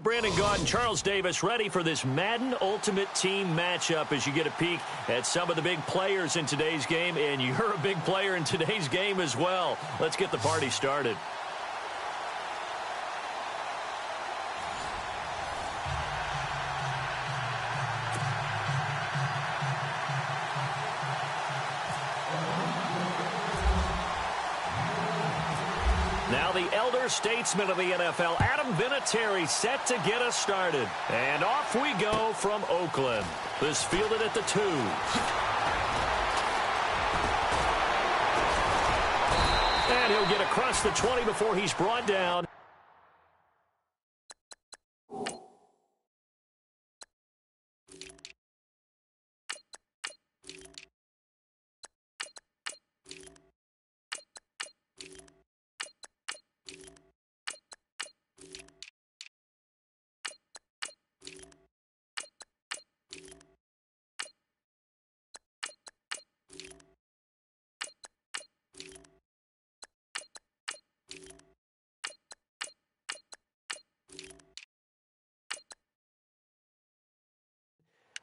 Brandon Gaudin and Charles Davis ready for this Madden Ultimate Team matchup as you get a peek at some of the big players in today's game, and you're a big player in today's game as well. Let's get the party started. Now the elder statesman of the NFL, Adam Vinatieri, set to get us started. And off we go from Oakland. This fielded at the 2. And he'll get across the 20 before he's brought down.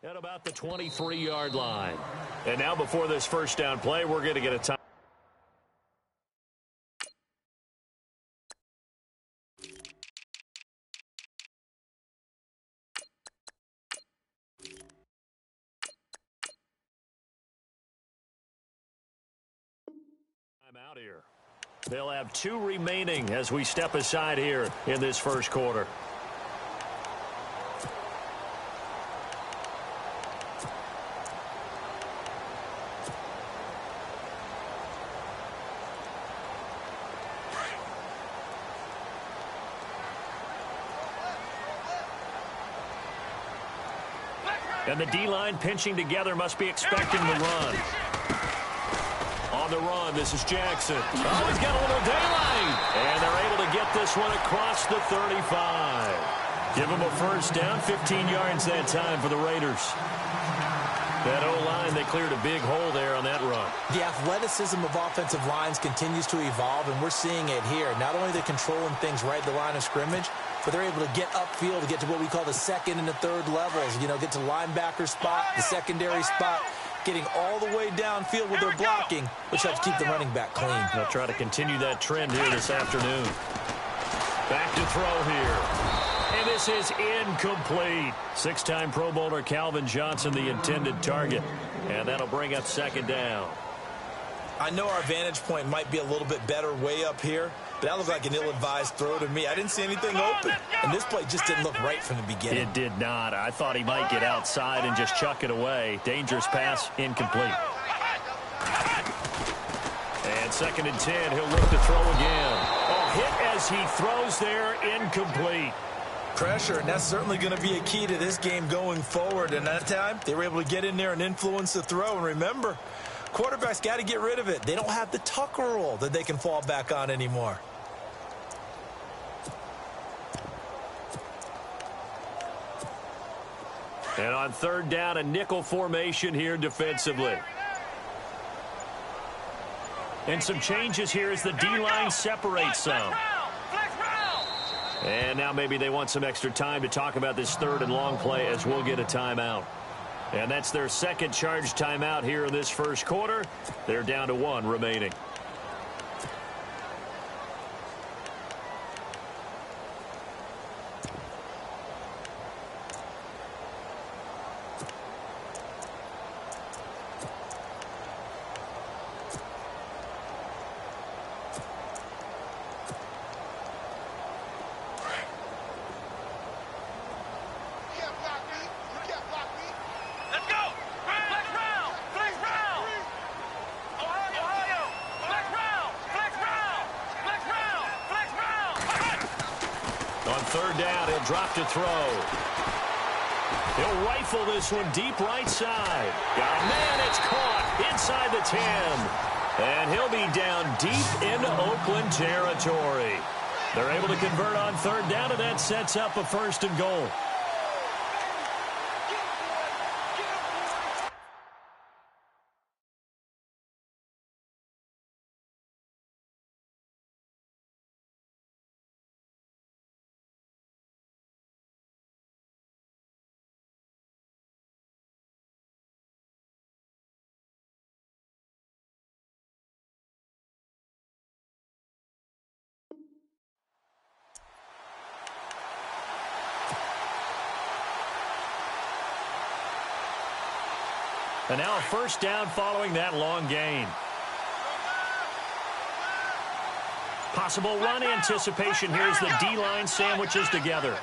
At about the 23-yard line. And now before this first down play, we're going to get a time. Out here. They'll have 2 remaining as we step aside here in this first quarter. And the D-line pinching together, must be expecting the run. On the run, this is Jackson. Oh, he's got a little daylight. And they're able to get this one across the 35. Give him a first down, 15 yards that time for the Raiders. That O-line, they cleared a big hole there on that run. The athleticism of offensive lines continues to evolve, and we're seeing it here. Not only they're controlling things right at the line of scrimmage, but they're able to get upfield to get to what we call the second and the third levels. You know, get to linebacker spot, the secondary spot, getting all the way downfield with their blocking, which helps keep the running back clean. They'll try to continue that trend here this afternoon. Back to throw here. And this is incomplete. 6-time Pro Bowler Calvin Johnson, the intended target. And that'll bring up second down. I know our vantage point might be a little bit better way up here, but that looked like an ill-advised throw to me. I didn't see anything open, and this play just didn't look right from the beginning. It did not. I thought he might get outside and just chuck it away. Dangerous pass, incomplete. And 2nd and 10, he'll look to throw again. Oh, hit as he throws there, incomplete. Pressure, and that's certainly going to be a key to this game going forward. And that time, they were able to get in there and influence the throw. And remember, quarterbacks got to get rid of it. They don't have the Tucker rule that they can fall back on anymore. And on 3rd down, a nickel formation here defensively. And some changes here as the D-line separates some. And now maybe they want some extra time to talk about this 3rd and long play as we'll get a timeout. And that's their second charge timeout here in this first quarter. They're down to 1 remaining. On 3rd down, he'll drop to throw. He'll rifle this one deep right side. Got a man, it's caught inside the 10. And he'll be down deep into Oakland territory. They're able to convert on 3rd down, and that sets up a 1st and goal. And now a first down following that long gain. Possible run anticipation here as the D-line sandwiches together.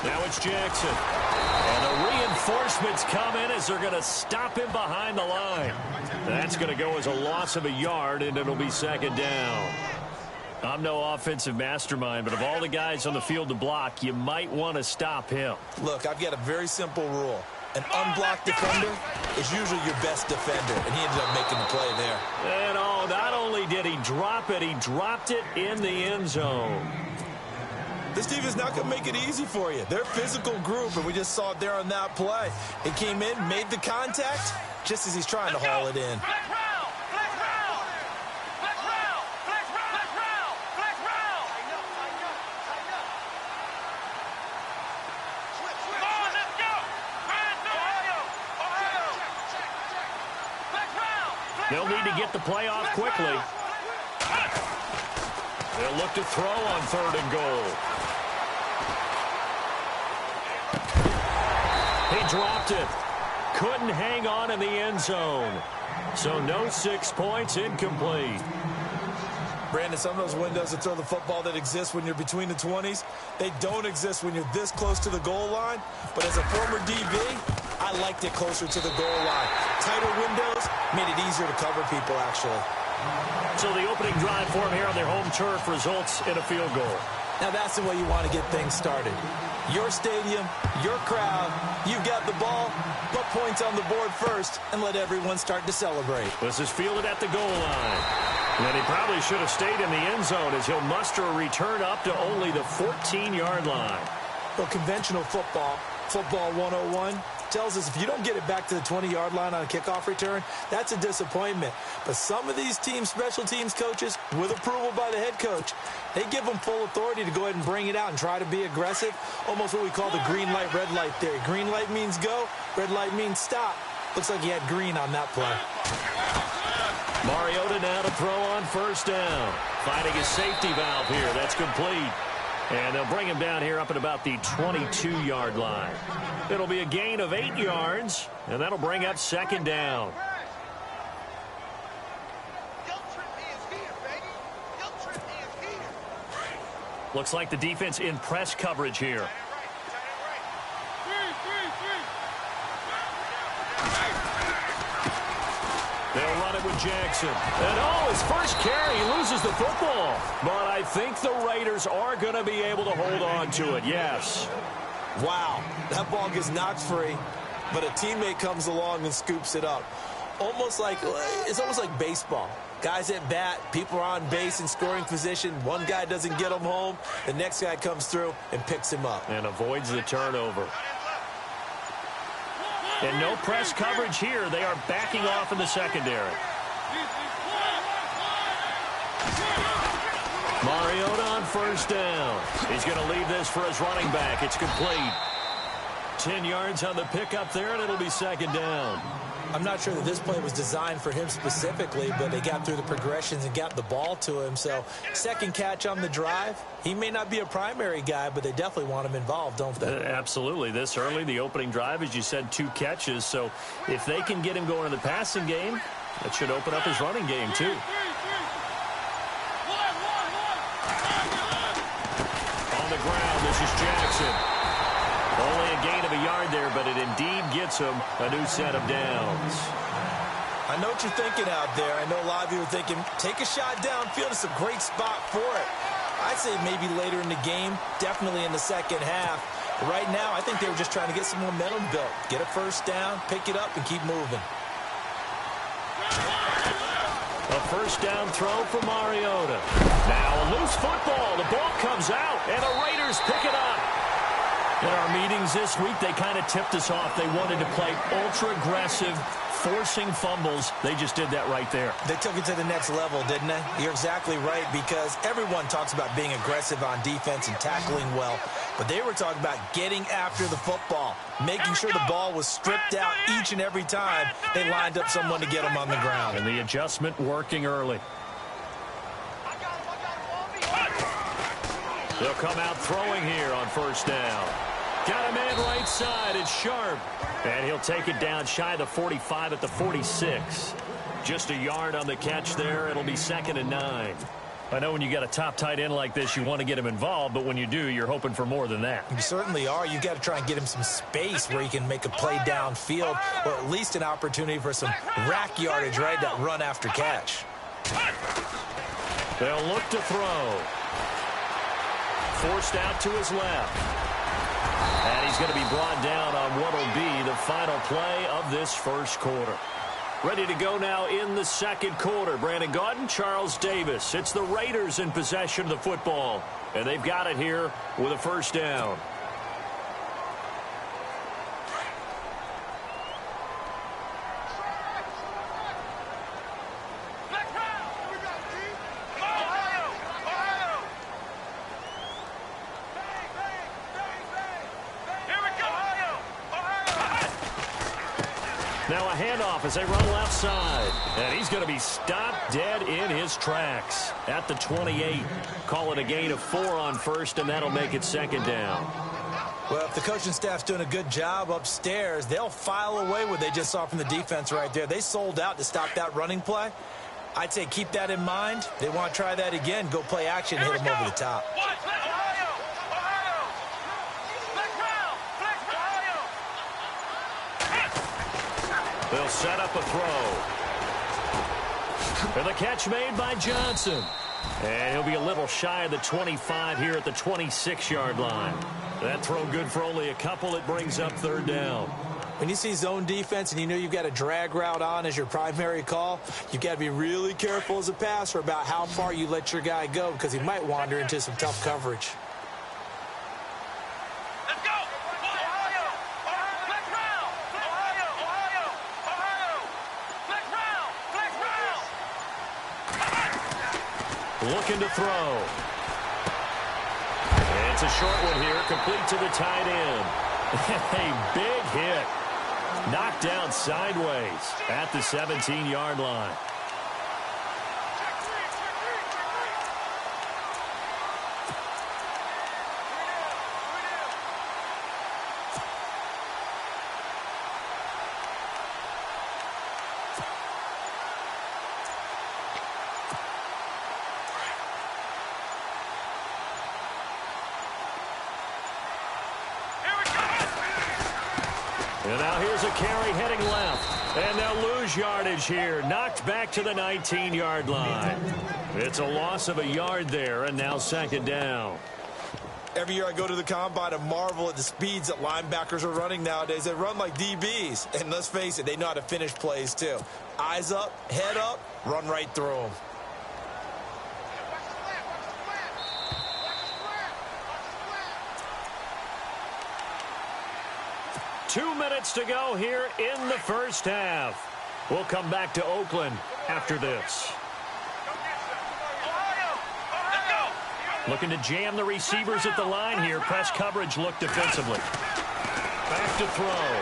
Now it's Jackson. And the reinforcements come in as they're going to stop him behind the line. That's going to go as a loss of a yard, and it'll be second down. I'm no offensive mastermind, but of all the guys on the field to block, you might want to stop him. Look, I've got a very simple rule. An unblocked defender is usually your best defender, and he ended up making the play there. And oh, not only did he drop it, he dropped it in the end zone. This team is not going to make it easy for you. They're a physical group, and we just saw it there on that play. He came in, made the contact, just as he's trying to haul it in. They'll need to get the play off quickly. They'll look to throw on 3rd and goal. He dropped it. Couldn't hang on in the end zone. So no 6 points, incomplete. Brandon, some of those windows to throw the football that exist when you're between the 20s, they don't exist when you're this close to the goal line. But as a former DB, I liked it closer to the goal line. Tighter windows made it easier to cover people, actually. So the opening drive for him here on their home turf results in a field goal. Now that's the way you want to get things started. Your stadium, your crowd, you've got the ball, put points on the board first, and let everyone start to celebrate. This is fielded at the goal line. And he probably should have stayed in the end zone as he'll muster a return up to only the 14-yard line. Well, conventional football 101, tells us if you don't get it back to the 20-yard line on a kickoff return, that's a disappointment. But some of these team special teams coaches, with approval by the head coach, they give them full authority to go ahead and bring it out and try to be aggressive, almost what we call the green light, red light theory. Green light means go, red light means stop. Looks like he had green on that play. Mariota now to throw on 1st down. Finding his safety valve here. That's complete. And they'll bring him down here up at about the 22-yard line. It'll be a gain of 8 yards, and that'll bring up 2nd down. Looks like the defense in press coverage here. They'll run it with Jackson. And oh, his first carry, he loses the football. But I think the Raiders are going to be able to hold on to it, yes. Wow, that ball gets knocked free, but a teammate comes along and scoops it up. It's almost like baseball. Guys at bat, people are on base in scoring position. One guy doesn't get him home. The next guy comes through and picks him up. And avoids the turnover. And no press coverage here. They are backing off in the secondary. Mariota on 1st down. He's going to leave this for his running back. It's complete. 10 yards on the pickup there, and it'll be 2nd down. I'm not sure that this play was designed for him specifically, but they got through the progressions and got the ball to him. So, 2nd catch on the drive. He may not be a primary guy, but they definitely want him involved, don't they? Absolutely. This early, the opening drive, as you said, 2 catches. So, if they can get him going in the passing game, that should open up his running game, too. On the ground, this is Jackson. Only a gain of a yard there, but it indeed gets him a new set of downs. I know what you're thinking out there. I know a lot of you are thinking, take a shot downfield. It's a great spot for it. I'd say maybe later in the game, definitely in the second half. But right now, I think they were just trying to get some momentum built. Get a 1st down, pick it up, and keep moving. A 1st down throw for Mariota. Now a loose football. The ball comes out, and the Raiders pick it up. In our meetings this week, they kind of tipped us off. They wanted to play ultra-aggressive, forcing fumbles. They just did that right there. They took it to the next level, didn't they? You're exactly right, because everyone talks about being aggressive on defense and tackling well. But they were talking about getting after the football, making sure the ball was stripped out each and every time they lined up someone to get them on the ground. And the adjustment working early. They'll come out throwing here on 1st down. Got a man right side. It's Sharp. And he'll take it down shy of the 45 at the 46. Just a yard on the catch there. It'll be 2nd and 9. I know when you got a top tight end like this, you want to get him involved, but when you do, you're hoping for more than that. You certainly are. You got to try and get him some space where he can make a play downfield, or at least an opportunity for some rack yardage, right? That run after catch. They'll look to throw. Forced out to his left. And he's going to be brought down on what will be the final play of this first quarter. Ready to go now in the second quarter. Brandon Gaudin, Charles Davis. It's the Raiders in possession of the football. And they've got it here with a first down. Now a handoff as they run left side. And he's going to be stopped dead in his tracks at the 28. Call it a gain of 4 on first, and that'll make it 2nd down. Well, if the coaching staff's doing a good job upstairs, they'll file away what they just saw from the defense right there. They sold out to stop that running play. I'd say keep that in mind. They want to try that again. Go play action, hit them over the top. They'll set up a throw. And the catch made by Johnson. And he'll be a little shy of the 25 here at the 26-yard line. That throw good for only a couple. It brings up 3rd down. When you see zone defense and you know you've got a drag route on as your primary call, you've got to be really careful as a passer about how far you let your guy go because he might wander into some tough coverage. Looking to throw. It's a short one here, complete to the tight end. A big hit. Knocked down sideways at the 17-yard line. And now here's a carry heading left. And they'll lose yardage here. Knocked back to the 19-yard line. It's a loss of a yard there, and now 2nd down. Every year I go to the combine and marvel at the speeds that linebackers are running nowadays. They run like DBs. And let's face it, they know how to finish plays too. Eyes up, head up, run right through them. 2 minutes to go here in the first half. We'll come back to Oakland after this. Looking to jam the receivers at the line here. Press coverage look defensively. Back to throw.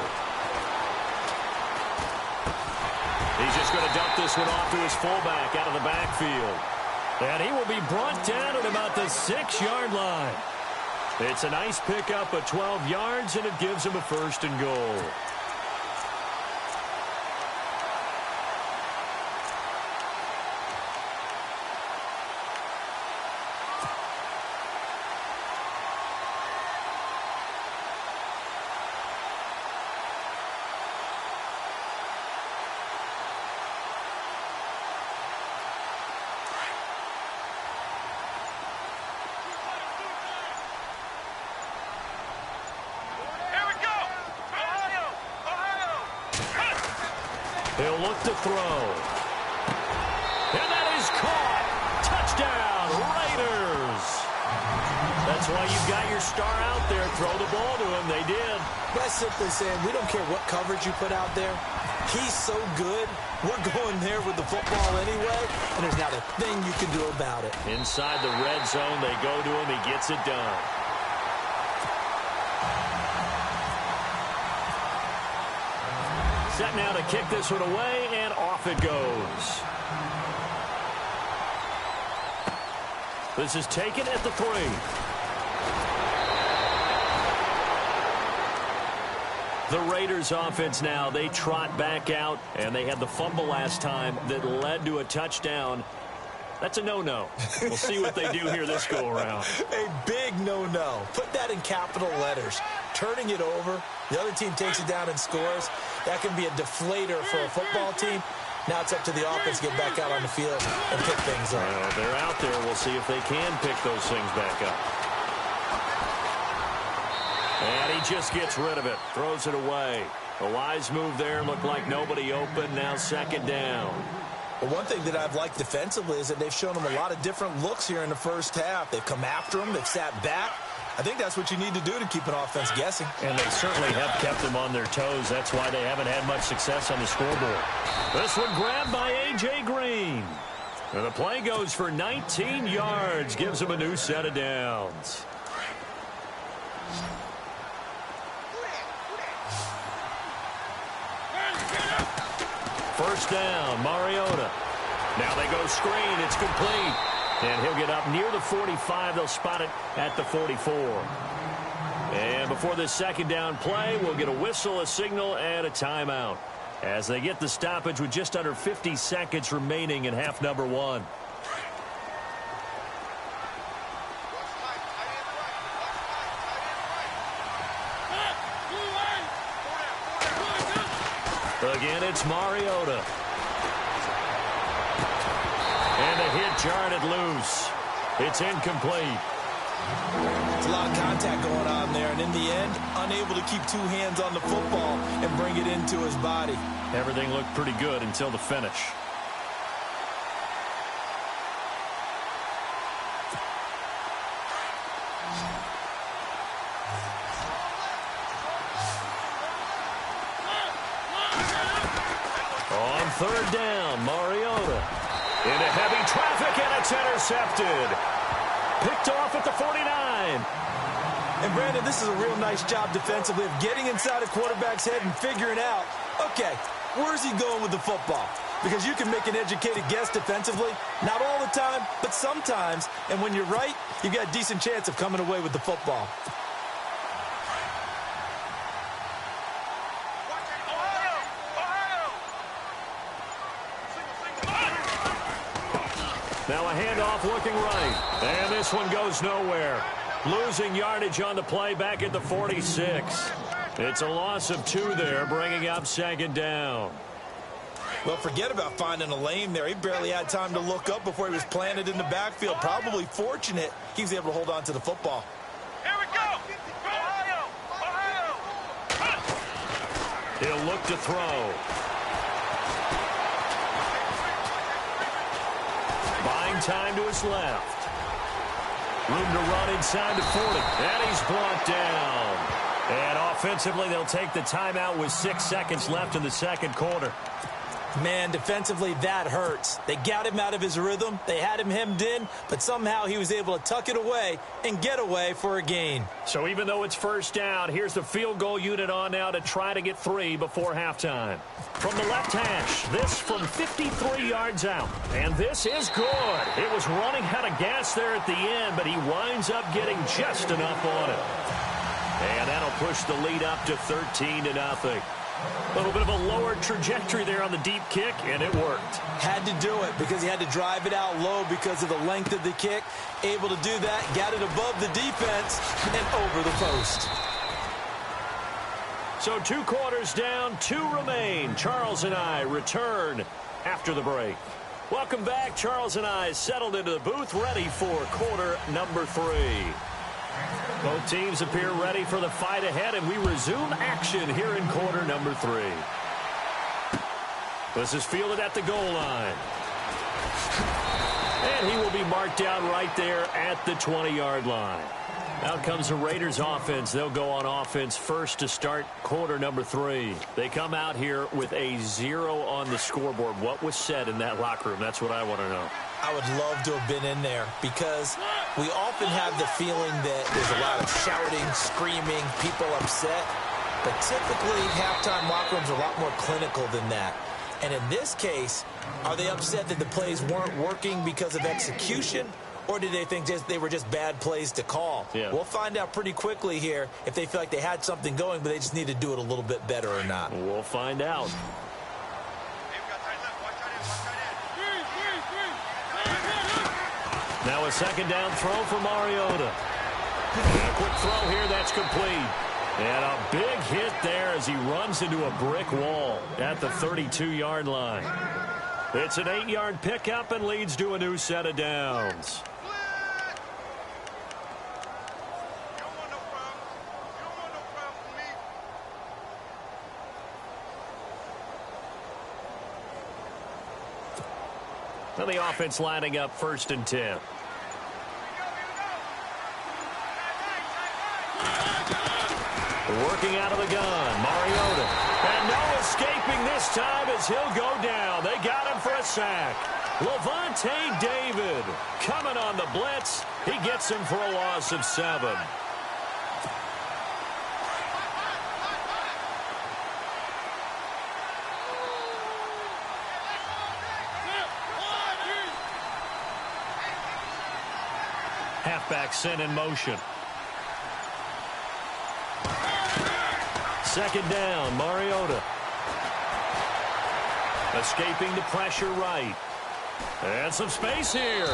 He's just going to dump this one off to his fullback out of the backfield. And he will be brought down at about the 6-yard line. It's a nice pickup of 12 yards, and it gives him a 1st and goal. He'll look to throw. And that is caught. Touchdown, Raiders. That's why you've got your star out there. Throw the ball to him. They did. That's simply saying we don't care what coverage you put out there. He's so good. We're going there with the football anyway, and there's not a thing you can do about it. Inside the red zone, they go to him. He gets it done. Set now to kick this one away, and off it goes. This is taken at the 3. The Raiders offense now, they trot back out, and they had the fumble last time that led to a touchdown. That's a no-no. We'll see what they do here this go-around. A big no-no. Put that in capital letters. Turning it over, the other team takes it down and scores. That can be a deflator for a football team. Now it's up to the offense to get back out on the field and pick things up. Well, they're out there. We'll see if they can pick those things back up. And he just gets rid of it. Throws it away. A wise move there. Looked like nobody open. Now second down. Well, one thing that I've liked defensively is that they've shown them a lot of different looks here in the first half. They've come after them. They've sat back. I think that's what you need to do to keep an offense guessing. And they certainly have kept them on their toes. That's why they haven't had much success on the scoreboard. This one grabbed by A.J. Green. And the play goes for 19 yards. Gives them a new set of downs. First down, Mariota. Now they go screen. It's complete. And he'll get up near the 45. They'll spot it at the 44. And before this second down play, we'll get a whistle, a signal, and a timeout as they get the stoppage with just under 50 seconds remaining in half number one. Again, it's Mariota. And the hit jarred it loose. It's incomplete. There's a lot of contact going on there, and in the end, unable to keep two hands on the football and bring it into his body. Everything looked pretty good until the finish. On third down, Mariota. Into heavy traffic, and it's intercepted. Picked off at the 49. And, Brandon, this is a real nice job defensively of getting inside a quarterback's head and figuring out, okay, where's he going with the football? Because you can make an educated guess defensively. Not all the time, but sometimes. And when you're right, you've got a decent chance of coming away with the football. Now a handoff looking right. And this one goes nowhere. Losing yardage on the play back at the 46. It's a loss of 2 there, bringing up second down. Well, forget about finding a lane there. He barely had time to look up before he was planted in the backfield. Probably fortunate he was able to hold on to the football. Here we go! Ohio! He'll look to throw. Buying time to his left. Room to run inside the 40. And he's brought down. And offensively, they'll take the timeout with 6 seconds left in the second quarter. Man, defensively, that hurts. They got him out of his rhythm. They had him hemmed in, but somehow he was able to tuck it away and get away for a gain. So even though it's first down, here's the field goal unit on now to try to get 3 before halftime. From the left hash, this from 53 yards out. And this is good. It was running out of gas there at the end, but he winds up getting just enough on it. And that'll push the lead up to 13-0. A little bit of a lower trajectory there on the deep kick, and it worked. Had to do it because he had to drive it out low because of the length of the kick. Able to do that, got it above the defense and over the post. So 2 quarters down, 2 remain. Charles and I return after the break. Welcome back. Charles and I settled into the booth, ready for quarter number 3. Both teams appear ready for the fight ahead, and we resume action here in quarter number 3. This is fielded at the goal line. And he will be marked down right there at the 20-yard line. Out comes the Raiders offense. They'll go on offense first to start quarter number 3. They come out here with a 0 on the scoreboard. What was said in that locker room? That's what I want to know. I would love to have been in there because we often have the feeling that there's a lot of shouting, screaming, people upset. But typically, halftime locker rooms are a lot more clinical than that. And in this case, are they upset that the plays weren't working because of execution? or did they think they were just bad plays to call? Yeah. We'll find out pretty quickly here if they feel like they had something going, but they just need to do it a little bit better or not. We'll find out. Now a second down throw for Mariota. And a quick throw here, that's complete. And a big hit there as he runs into a brick wall at the 32-yard line. It's an 8-yard pickup and leads to a new set of downs. Now the offense lining up 1st and 10. Working out of the gun, Mariota. And no escaping this time as he'll go down. They got him for a sack. Lavonte David coming on the blitz. He gets him for a loss of 7. Halfback sent in motion. Second down, Mariota. Escaping the pressure right. And some space here.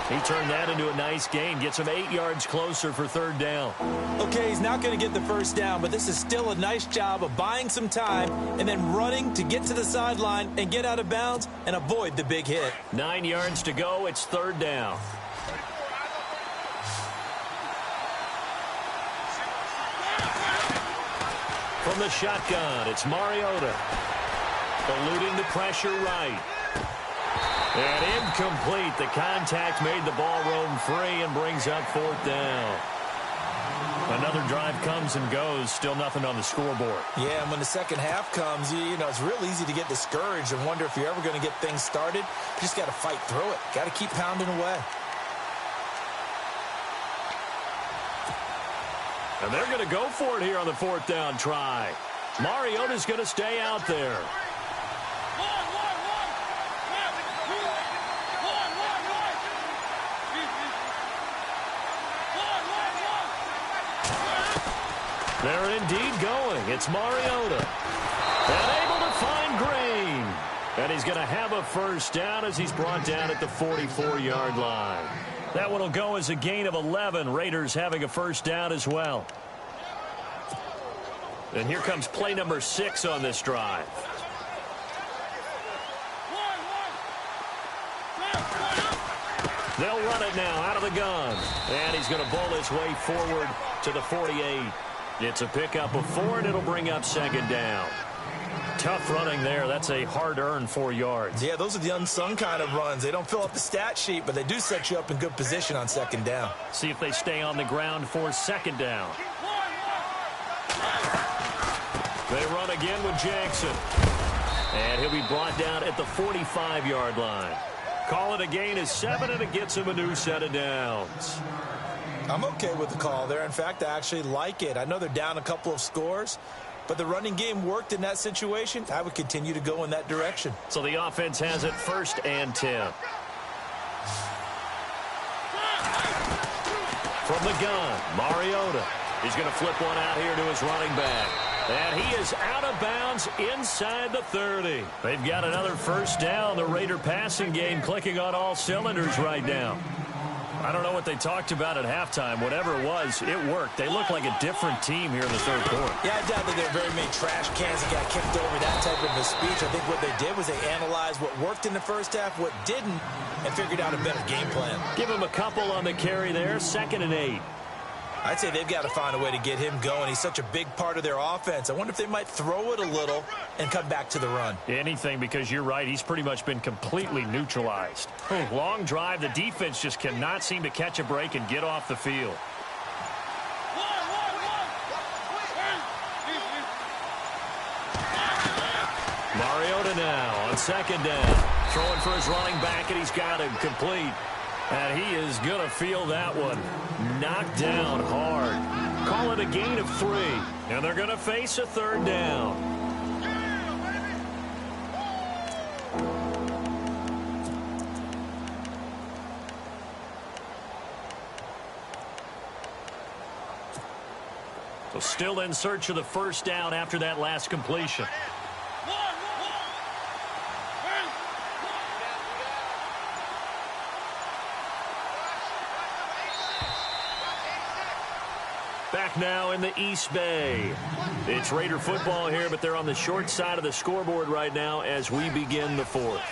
He turned that into a nice gain. Gets him 8 yards closer for 3rd down. Okay, he's not going to get the first down, but this is still a nice job of buying some time and then running to get to the sideline and get out of bounds and avoid the big hit. 9 yards to go. It's 3rd down. From the shotgun, it's Mariota. Eluding the pressure right. And incomplete. The contact made the ball roam free and brings up 4th down. Another drive comes and goes. Still nothing on the scoreboard. Yeah, and when the second half comes, you know, it's real easy to get discouraged and wonder if you're ever going to get things started. You just got to fight through it. Got to keep pounding away. And they're going to go for it here on the 4th down try. Mariota's going to stay out there. They're indeed going. It's Mariota. And able to find Green. And he's going to have a first down as he's brought down at the 44-yard line. That one will go as a gain of 11. Raiders having a first down as well. And here comes play number 6 on this drive. They'll run it now out of the gun. And he's going to bowl his way forward to the 48. It's a pickup of 4, and it'll bring up 2nd down. Tough running there. That's a hard-earned 4 yards. Yeah, those are the unsung kind of runs. They don't fill up the stat sheet, but they do set you up in good position on 2nd down. See if they stay on the ground for 2nd down. They run again with Jackson. And he'll be brought down at the 45-yard line. Call it a gain of 7, and it gets him a new set of downs. I'm okay with the call there. In fact, I actually like it. I know they're down a couple of scores, but the running game worked in that situation. I would continue to go in that direction. So the offense has it 1st and 10. From the gun, Mariota. He's going to flip one out here to his running back. And he is out of bounds inside the 30. They've got another first down. The Raider passing game clicking on all cylinders right now. I don't know what they talked about at halftime. Whatever it was, it worked. They look like a different team here in the 3rd quarter. Yeah, I doubt that there are very many trash cans that got kicked over that type of a speech. I think what they did was they analyzed what worked in the first half, what didn't, and figured out a better game plan. Give him a couple on the carry there. 2nd and 8. I'd say they've got to find a way to get him going. He's such a big part of their offense. I wonder if they might throw it a little and come back to the run. Anything, because you're right. He's pretty much been completely neutralized. Long drive. The defense just cannot seem to catch a break and get off the field. Mariota now on 2nd down. Throwing for his running back, and he's got him complete. And he is going to feel that one. Knocked down hard. Call it a gain of 3. And they're going to face a 3rd down. still in search of the first down after that last completion. Back now in the East Bay. It's Raider football here, but they're on the short side of the scoreboard right now as we begin the fourth.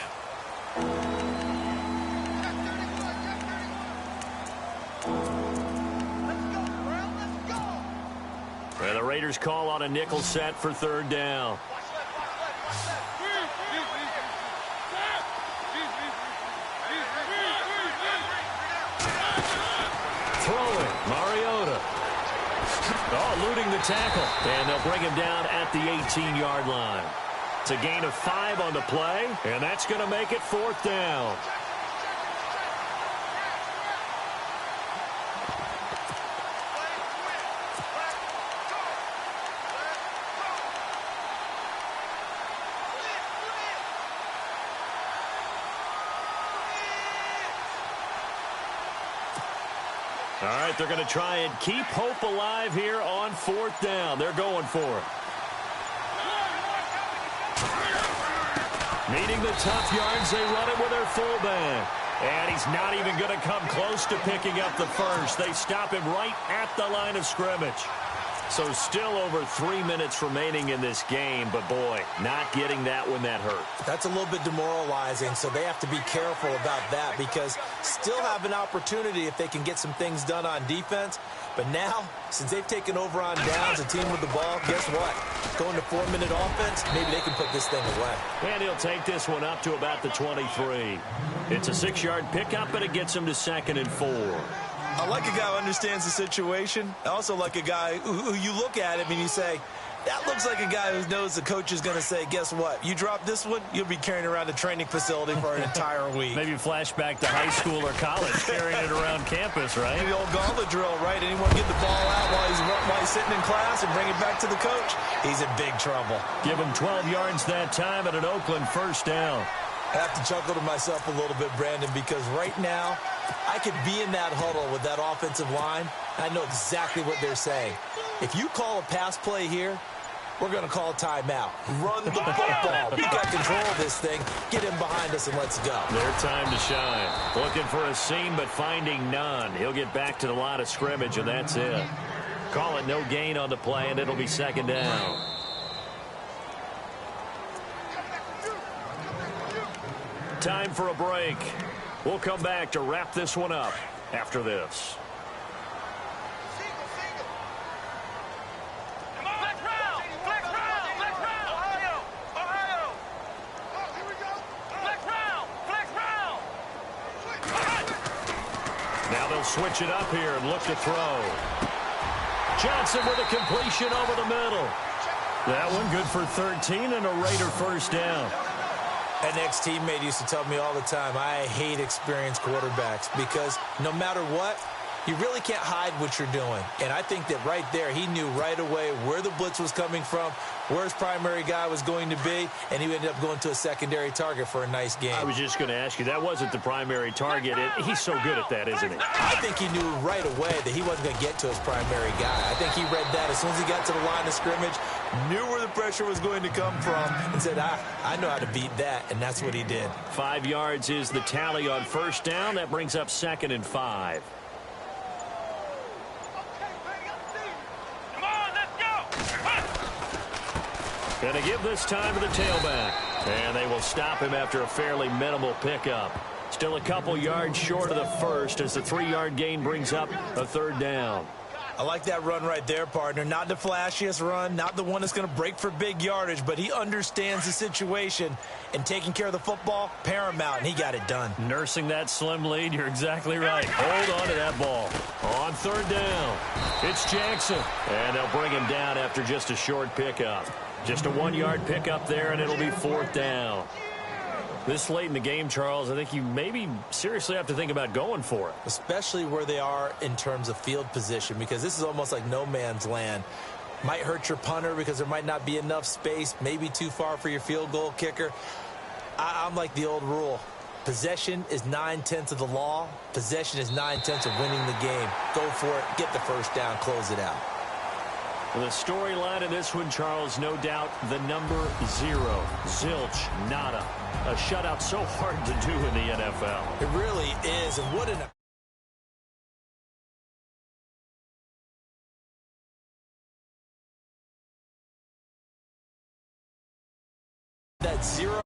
And the Raiders call on a nickel set for third down. Throwing, Mariota. Oh, eluding the tackle. And they'll bring him down at the 18-yard line. It's a gain of 5 on the play, and that's going to make it fourth down. All right, they're going to try and keep hope alive here on fourth down. They're going for it. Needing the tough yards, they run it with their fullback. And he's not even going to come close to picking up the first. They stop him right at the line of scrimmage. So still over 3 minutes remaining in this game, but boy, not getting that when that hurt. That's a little bit demoralizing, so they have to be careful about that because still have an opportunity if they can get some things done on defense. But now, since they've taken over on downs, a team with the ball, guess what? Going to 4-minute offense, maybe they can put this thing away. And he'll take this one up to about the 23. It's a 6-yard pickup, but it gets him to 2nd and 4. I like a guy who understands the situation. I also like a guy who you look at him and you say, that looks like a guy who knows the coach is going to say, guess what? You drop this one, you'll be carrying around a training facility for an entire week. Maybe flashback to high school or college, carrying it around campus, right? The old gauntlet drill, right? Anyone get the ball out while he's sitting in class and bring it back to the coach? He's in big trouble. Give him 12 yards that time at an Oakland first down. I have to chuckle to myself a little bit, Brandon, because right now I could be in that huddle with that offensive line. I know exactly what they're saying. If you call a pass play here, we're going to call a timeout. Run the football. We got control of this thing. Get him behind us and let's go. Their time to shine. Looking for a seam but finding none. He'll get back to the line of scrimmage and that's it. Call it no gain on the play and it'll be 2nd down. Time for a break. We'll come back to wrap this one up after this. Now they'll switch it up here and look to throw. Johnson with a completion over the middle. That one good for 13 and a Raider first down. An ex-teammate used to tell me all the time, I hate experienced quarterbacks because no matter what, you really can't hide what you're doing. And I think that right there, he knew right away where the blitz was coming from, where his primary guy was going to be, and he ended up going to a secondary target for a nice game. I was just going to ask you, that wasn't the primary target. He's so good at that, isn't he? I think he knew right away that he wasn't going to get to his primary guy. I think he read that as soon as he got to the line of scrimmage, knew where the pressure was going to come from, and said, I know how to beat that, and that's what he did. 5 yards is the tally on first down. That brings up 2nd and 5. Going to give this time to the tailback. And they will stop him after a fairly minimal pickup. Still a couple yards short of the first as the 3-yard gain brings up a 3rd down. I like that run right there, partner. Not the flashiest run, not the one that's going to break for big yardage, but he understands the situation, and taking care of the football, paramount, and he got it done. Nursing that slim lead, you're exactly right. Hold on to that ball. On 3rd down, it's Jackson, and they'll bring him down after just a short pickup. Just a 1-yard pickup there, and it'll be 4th down. This late in the game, Charles, I think you maybe seriously have to think about going for it. Especially where they are in terms of field position, because this is almost like no man's land. Might hurt your punter because there might not be enough space, maybe too far for your field goal kicker. I'm like the old rule. Possession is 9/10 of the law. Possession is 9/10 of winning the game. Go for it. Get the first down. Close it out. The storyline in this one, Charles, no doubt the number 0. Zilch, nada. A shutout so hard to do in the NFL. It really is, and what an... that 0